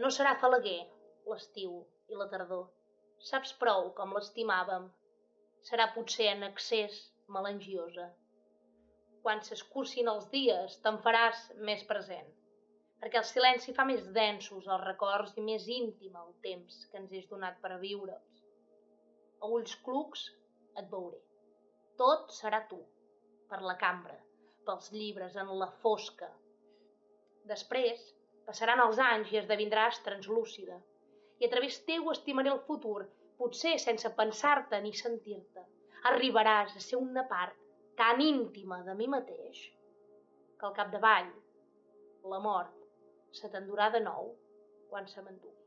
No serà falaguer l'estiu i la tardor. Saps prou com l'estimàvem. Serà potser en excés melangiosa. Quan s'escurcin els dies te'n faràs més present, perquè el silenci fa més densos els records i més íntim el temps que ens és donat per viure'ls. A ulls clucs et veuré. Tot serà tu, per la cambra, pels llibres, en la fosca. Després passaran els anys i esdevindràs translúcida, i a través teu estimaré el futur, potser sense pensar-te ni sentir-te. Arribaràs a ser una part tan íntima de mi mateix que al capdavall la mort se t'endurà de nou quan se m'endugui.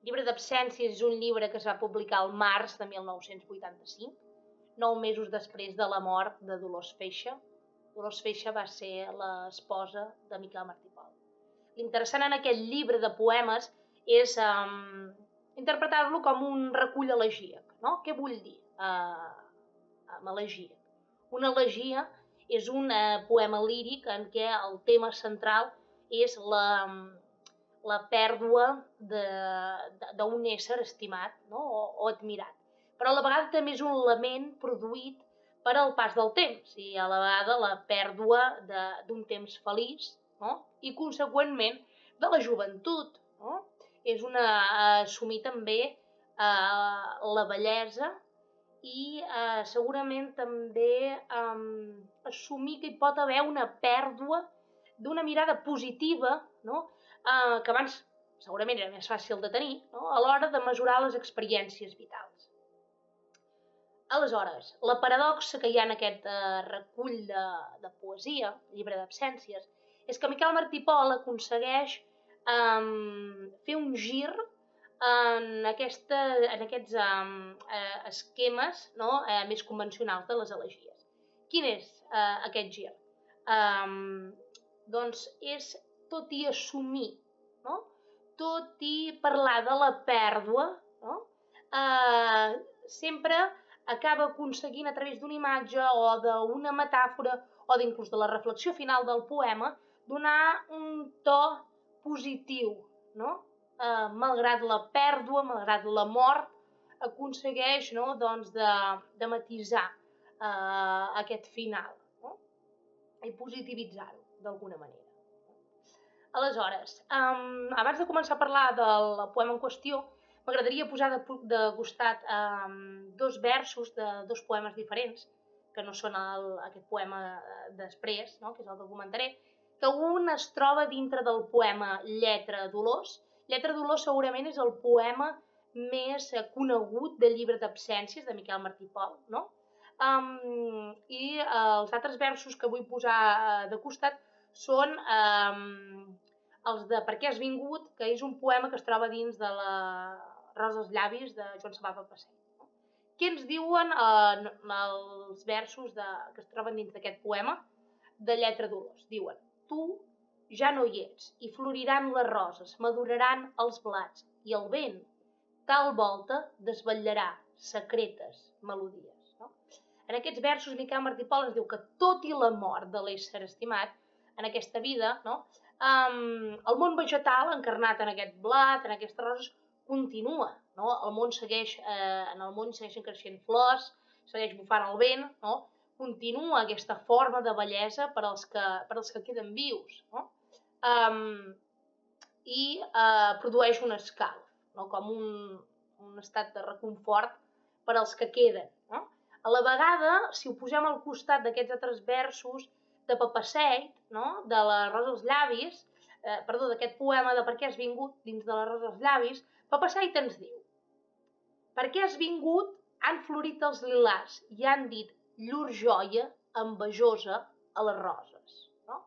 Llibre d'absències és un llibre que es va publicar al març de 1985, 9 mesos després de la mort de Dolors Feixa. Dolors Feixa va ser l'esposa de Miquel Martí i Pol. L'interessant en aquest llibre de poemes és interpretar-lo com un recull elegíac. No? Què vull dir amb elegíac? Una elegia és un poema líric en què el tema central és la pèrdua d'un ésser estimat, no? o admirat. Però a la vegada també és un lament produït per al pas del temps i a la vegada la pèrdua d'un temps feliç, no? I conseqüentment de la joventut. No? És assumir també la bellesa i segurament també assumir que hi pot haver una pèrdua d'una mirada positiva, no? Que abans segurament era més fàcil de tenir, no? A l'hora de mesurar les experiències vitals. Aleshores, la paradoxa que hi ha en aquest recull de poesia, llibre d'absències, és que Miquel Martí i Pol aconsegueix fer un gir en aquests esquemes, no? Més convencionals de les elegies. Quin és aquest gir? Doncs és tot i assumir, no? Tot i parlar de la pèrdua, no? Sempre acaba aconseguint a través d'una imatge o d'una metàfora o inclús de la reflexió final del poema donar un to positiu, no? Malgrat la pèrdua, malgrat la mort, aconsegueix, no? Doncs de matisar aquest final, no? I positivitzar-ho d'alguna manera. Aleshores, abans de començar a parlar del poema en qüestió, m'agradaria posar de costat dos versos de dos poemes diferents, que no són aquest poema després, no? Que és el que comentaré, que un es troba dintre del poema Lletra Dolors. Lletra Dolors segurament és el poema més conegut del llibre d'absències de Miquel Martí i Pol, no? I els altres versos que vull posar de costat són els de Per què has vingut, que és un poema que es troba dins de la Rosa als llavis de Joan Sabà Papasseit. Què ens diuen els versos que es troben dins d'aquest poema de Lletra Dolors? Diuen: tu ja no hi ets i floriran les roses, maduraran els blats i el vent tal volta desvetllarà secretes melodies. No? En aquests versos Miquel Martí i Pol ens diu que tot i la mort de l'ésser estimat en aquesta vida, no? El món vegetal encarnat en aquest blat, en aquestes roses, continua. No? En el món segueixen creixent flors, segueix bufant el vent, no? Continua aquesta forma de bellesa per als que queden vius. No? I produeix un escalf, no? Com un estat de reconfort per als que queden. No? A la vegada, si ho posem al costat d'aquests altres versos de Papasseit, no? De la Rosa als llavis, d'aquest poema de Per què has vingut dins de la Rosa als llavis, Papasseit ens diu: per què has vingut han florit els lilars i han dit llur joia envejosa a les roses. No?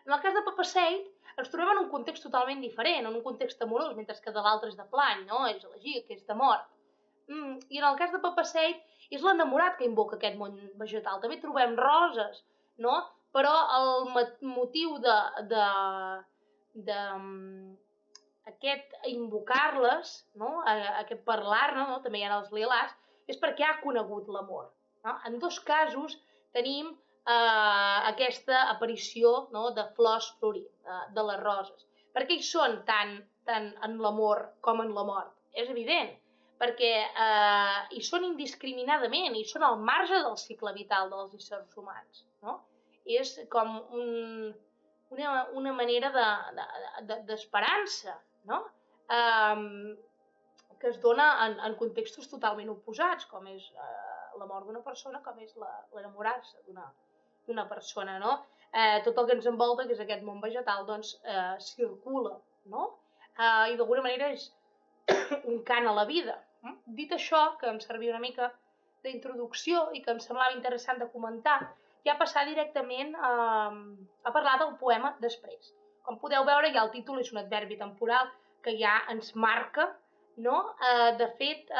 En el cas de Papasseit ens trobem en un context totalment diferent, en un context amorós, mentre que de l'altre és de plany, no? És elegit, que és de mort. I en el cas de Papasseit és l'enamorat que invoca aquest món vegetal. També trobem roses, no? Però el motiu aquest invocar-les, no? Aquest parlar-ne, no? També hi ha els lilars, és perquè ha conegut l'amor. No? En dos casos tenim aquesta aparició, no? De flors florint, de les roses. Per què hi són tant en l'amor com en la mort? És evident, perquè hi són indiscriminadament, hi són al marge del cicle vital dels éssers humans, no? És com una manera d'esperança, no? Que es dona en contextos totalment oposats, com és la mort d'una persona, com és l'enamorar-se d'una persona, no? Tot el que ens envolta, que és aquest món vegetal, doncs circula, no? I d'alguna manera és un cant a la vida. Dit això, que em servia una mica d'introducció i que em semblava interessant de comentar, ja passar directament a parlar del poema després. Com podeu veure, ja el títol és un adverbi temporal que ja ens marca, no? De fet,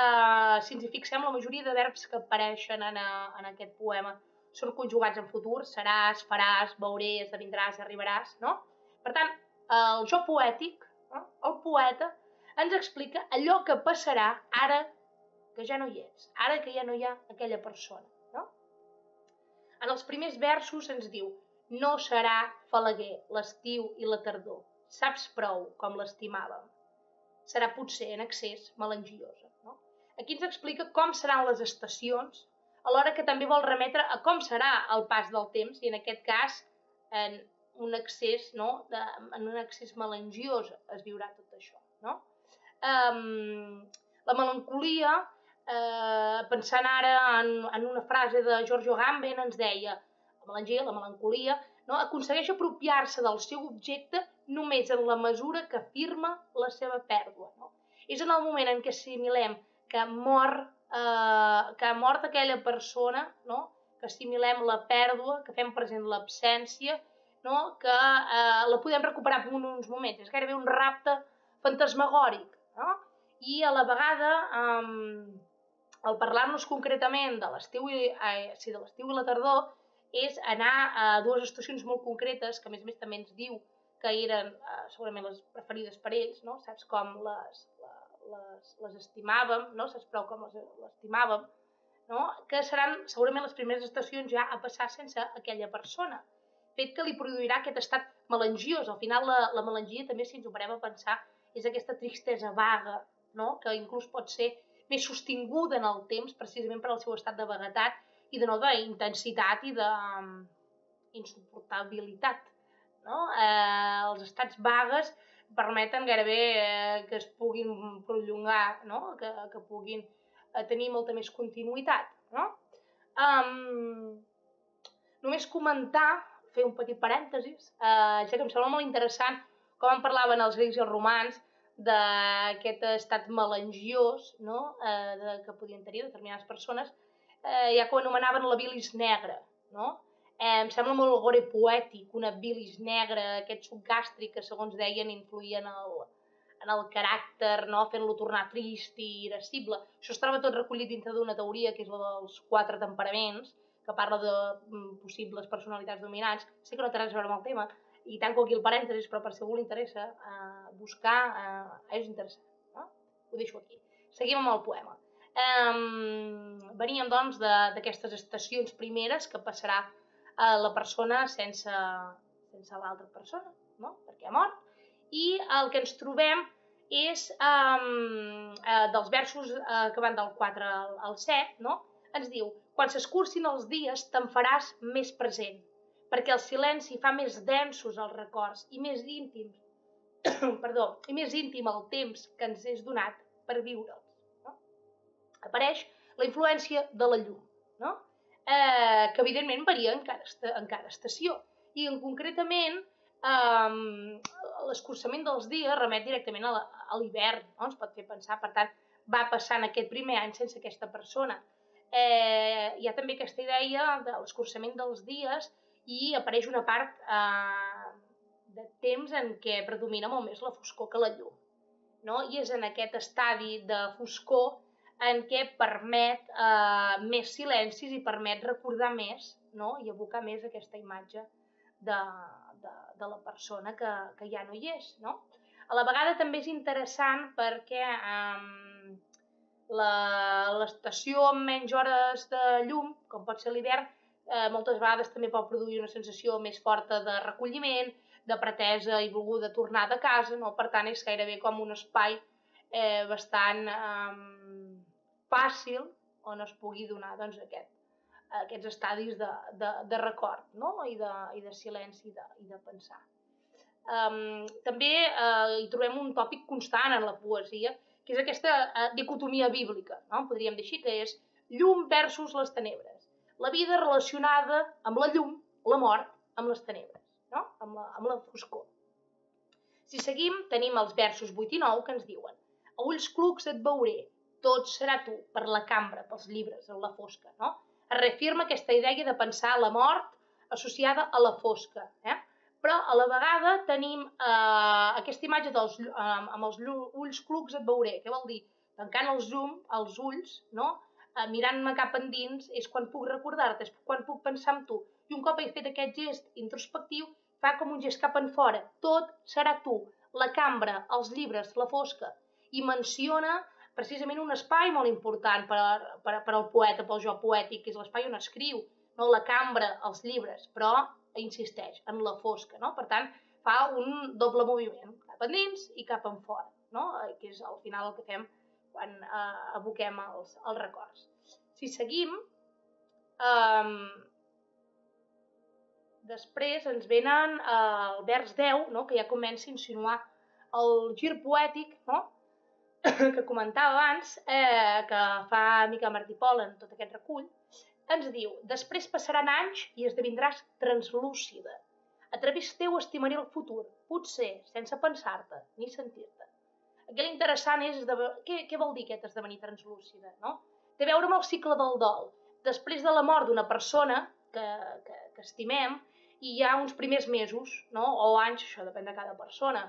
si ens hi fixem, la majoria de verbs que apareixen en aquest poema són conjugats en futur: seràs, faràs, veuré, esdevindràs, arribaràs, no? Per tant, el jo poètic, el poeta, ens explica allò que passarà ara que ja no hi ets, ara que ja no hi ha aquella persona, no? En els primers versos ens diu: no serà falaguer l'estiu i la tardor, saps prou com l'estimàvem. Serà potser en excés melangiosa, no? Aquí ens explica com seran les estacions, alhora que també vol remetre a com serà el pas del temps, i en aquest cas en un excés, no? En un excés melangiosa es viurà tot això, no? La melancolia, pensant ara en una frase de Giorgio Agamben, ens deia: la melancolia, no? Aconsegueix apropiar-se del seu objecte només en la mesura que afirma la seva pèrdua, no? És en el moment en què assimilem que ha mort aquella persona, no? Que assimilem la pèrdua, que fem present l'absència, no? Que la podem recuperar en uns moments. És gairebé un rapte fantasmagòric, no? I a la vegada, al parlar-nos concretament de l'estiu i la tardor, és anar a dues estacions molt concretes, que a més també ens diu que eren segurament les preferides per ells, no? Saps com les estimàvem, no? Saps prou com l'estimàvem, no? Que seran segurament les primeres estacions ja a passar sense aquella persona, fet que li produirà aquest estat melangiós. Al final la melangia també, si ens ho parem a pensar, és aquesta tristesa vaga, no? Que inclús pot ser més sostinguda en el temps, precisament per al seu estat de vaguetat i de nova intensitat i d'insuportabilitat, no? Els estats vagues permeten gairebé que es puguin prolongar, no? Que puguin tenir molta més continuïtat, no? Només comentar, fer un petit parèntesis, ja que em sembla molt interessant com en parlaven els grecs i els romans d'aquest estat melangiós, no? Que podien tenir determinades persones, ja que ho anomenaven la bilis negra, no? Em sembla molt gore poètic, una bilis negra, aquest suc gàstric que, segons deien, influïa en el caràcter, no? Fent-lo tornar trist i irascible. Això es troba tot recollit dintre d'una teoria, que és la dels 4 temperaments, que parla de possibles personalitats dominants. Sé que no té res a veure amb el tema, i tanco aquí el parèntesis, però per si algú li interessa buscar, és interessant, no? Ho deixo aquí. Seguim amb el poema. Veníem, doncs, d'aquestes estacions primeres que passarà la persona sense l'altra persona, no? Perquè ha mort. I el que ens trobem és, dels versos que van del 4 al 7, no? Ens diu: quan s'escurcin els dies te'n faràs més present, perquè el silenci fa més densos els records i més íntims, i més íntim el temps que ens és donat per viure'ls, no? Apareix la influència de la llum, no? Que evidentment varia en cada estació, i concretament l'escurçament dels dies remet directament a l'hivern, no? Ens pot fer pensar, per tant, va passant aquest primer any sense aquesta persona. Hi ha també aquesta idea de l'escurçament dels dies i apareix una part de temps en què predomina molt més la foscor que la llum, no? I és en aquest estadi de foscor en què permet més silencis i permet recordar més, no? I evocar més aquesta imatge de la persona que ja no hi és, no? A la vegada també és interessant perquè l'estació amb menys hores de llum, com pot ser l'hivern, moltes vegades també pot produir una sensació més forta de recolliment, de pretesa i volguda tornada a casa, no? Per tant, és gairebé com un espai bastant fàcil on es pugui donar doncs, aquests estadis de record, no? I de silenci i de pensar. També hi trobem un tòpic constant en la poesia, que és aquesta dicotomia bíblica, no? Podríem dir així, que és llum versus les tenebres. La vida relacionada amb la llum, la mort amb les tenebres, no? amb la foscor. Si seguim, tenim els versos 8 i 9 que ens diuen: a ulls clucs et veuré, tot serà tu, per la cambra, pels llibres, en la fosca. No? Es reafirma aquesta idea de pensar la mort associada a la fosca. Però a la vegada tenim aquesta imatge amb els ulls clucs et veuré. Què vol dir? Tancant els ulls, no? Mirant-me cap endins, és quan puc recordar-te, és quan puc pensar en tu. I un cop he fet aquest gest introspectiu, fa com un gest cap en fora. Tot serà tu, la cambra, els llibres, la fosca. I menciona precisament un espai molt important per al poeta, pel jo poètic, que és l'espai on escriu, no? La cambra, els llibres, però insisteix en la fosca. No? Per tant, fa un doble moviment, cap endins i cap en fora, no? Que és al final el que fem quan aboquem els records. Si seguim, després ens venen el vers 10, no? Que ja comença a insinuar el gir poètic, no? Que comentava abans, que fa Miquel Martí Pol en tot aquest recull, ens diu: després passaran anys i esdevindràs translúcida. A través teu estimaré el futur, potser sense pensar-te ni sentir-te. Aquí l'interessant és què vol dir aquest esdevenir translúcida, no? Té a veure amb el cicle del dol. Després de la mort d'una persona que estimem, hi ha uns primers mesos, no? O anys, això depèn de cada persona,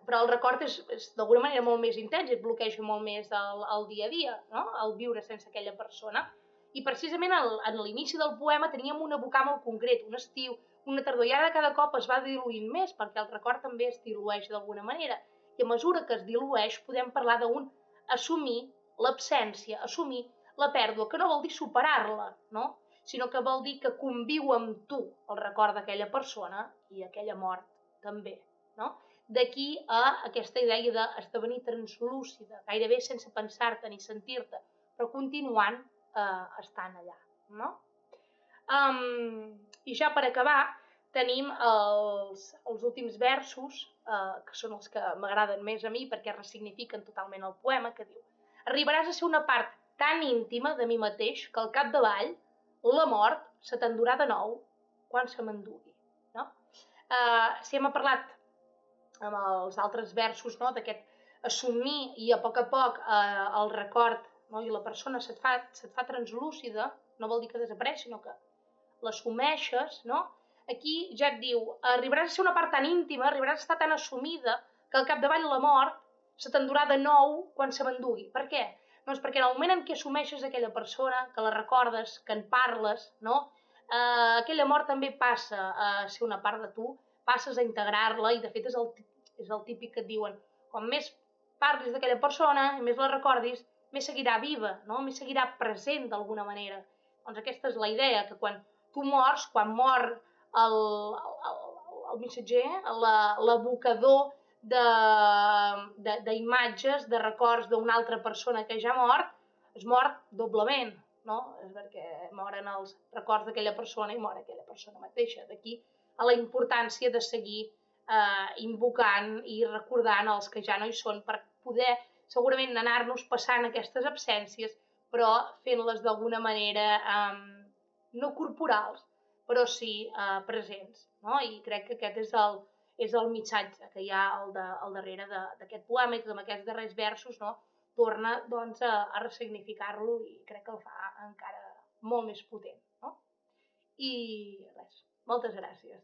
però el record és d'alguna manera molt més intens, et bloqueja molt més el dia a dia, no? El viure sense aquella persona. I precisament en l'inici del poema teníem un abocar molt concret, un estiu, una tardor, i ara cada cop es va diluint més, perquè el record també es dilueix d'alguna manera, i a mesura que es dilueix podem parlar d'un assumir l'absència, assumir la pèrdua, que no vol dir superar-la, no? Sinó que vol dir que conviu amb tu el record d'aquella persona i aquella mort també, no? D'aquí a aquesta idea d'esdevenir translúcida, gairebé sense pensar-te ni sentir-te, però continuant estant allà, no? I ja per acabar tenim els últims versos, que són els que m'agraden més a mi perquè ressignifiquen totalment el poema, que diu: arribaràs a ser una part tan íntima de mi mateix que al capdavall la mort se t'endurà de nou quan se m'endugui. No? Si hem parlat amb els altres versos, no, d'aquest assumir i a poc el record, no, i la persona se't fa translúcida, no vol dir que desapareix, sinó que l'assumeixes, no? Aquí ja et diu, arribaràs a ser una part tan íntima, arribaràs a estar tan assumida que al capdavall la mort se t'endurà de nou quan se m'endugui. Per què? Doncs perquè en el moment en què assumeixes aquella persona, que la recordes, que en parles, no? Aquella mort també passa a ser una part de tu, passes a integrar-la, i de fet és el típic que et diuen: com més parlis d'aquella persona i més la recordis, més seguirà viva, no? Més seguirà present d'alguna manera. Doncs aquesta és la idea, que quan tu mors, quan mor el missatger, l'abocador d'imatges, de records d'una altra persona que ja ha mort, es mor doblement, no? És perquè moren els records d'aquella persona i mor aquella persona mateixa. D'aquí a la importància de seguir invocant i recordant els que ja no hi són, per poder segurament anar-nos passant aquestes absències, però fent-les d'alguna manera no corporals, però sí presents. No? I crec que aquest és el missatge que hi ha al darrere d'aquest poema, i que amb aquests darrers versos, no, torna doncs, a ressignificar-lo, i crec que el fa encara molt més potent. No? I res, moltes gràcies.